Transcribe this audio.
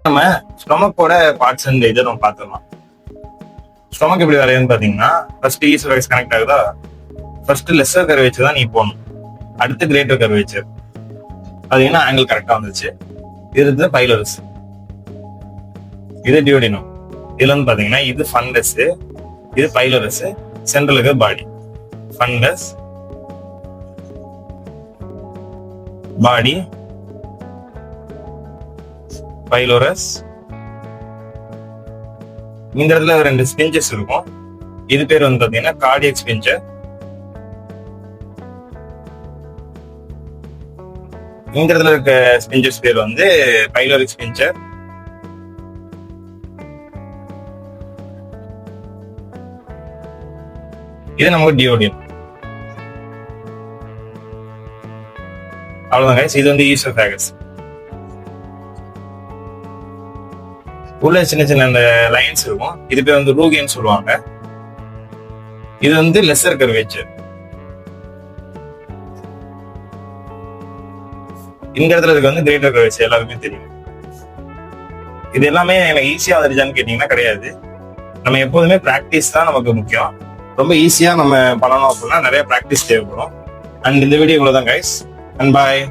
நம்ம ஸ்டொமக்கோட parts and இதை நம்ம பார்த்துடலாம். ஸ்டொமக் எப்படி வரையுதுன்னு பாத்தீங்கன்னா, ஃபர்ஸ்ட் ஈசோஃபேகஸ் கனெக்ட் ஆகுதா, ஃபர்ஸ்ட் லெஸ்ஸர் கர்வேச்சர் தான் நீ போகணும், அடுத்து கிரேட்டர் கர்வேச்சர். பாத்தீங்கன்னா ஆங்கிள் கரெக்டா வந்துச்சு. இது பைலோரஸ், இது டியூடினம். இதுல வந்து பாத்தீங்கன்னா இது ஃபண்டஸ், இது பைலோரஸ், சென்ட்ரலுக்கு பாடி. ஃபண்டஸ், பாடி, பைலோரஸ். இந்த இடத்துல ரெண்டு ஸ்பிஞ்சஸ் இருக்கும். இது பேர் வந்து பாத்தீங்கன்னா கார்டியக் ஸ்பிஞ்சர். இந்த இடத்துல இருக்க ஸ்பிஞ்சஸ் பேர் வந்து பைலோரிக் ஸ்பிஞ்சர். இது நமக்கு டியோடியம். அவ்வளவுதான் கைஸ். இது வந்து ஈசோஃபேகஸ். உள்ள சின்ன சின்ன அந்த லைன்ஸ் இருக்கும். இது பேர் வந்து ரூகின்னு சொல்லுவாங்க. இது வந்து லெஸ்ஸர் கர்வேச்சர். இந்த இடத்துல இருக்கு வந்து கிரேட்டர் கர்வேச்சர். எல்லாருக்குமே தெரியும். இது எல்லாமே எனக்கு ஈஸியா வந்துருச்சான்னு கேட்டீங்கன்னா கிடையாது. நம்ம எப்போதுமே பிராக்டிஸ் தான் நமக்கு முக்கியம். ரொம்ப ஈஸியா நம்ம பண்ணணும் அப்படின்னா நிறைய பிராக்டிஸ் தேவைப்படும். அண்ட் இந்த வீடியோ இவ்வளவுதான் கைஸ். And bye.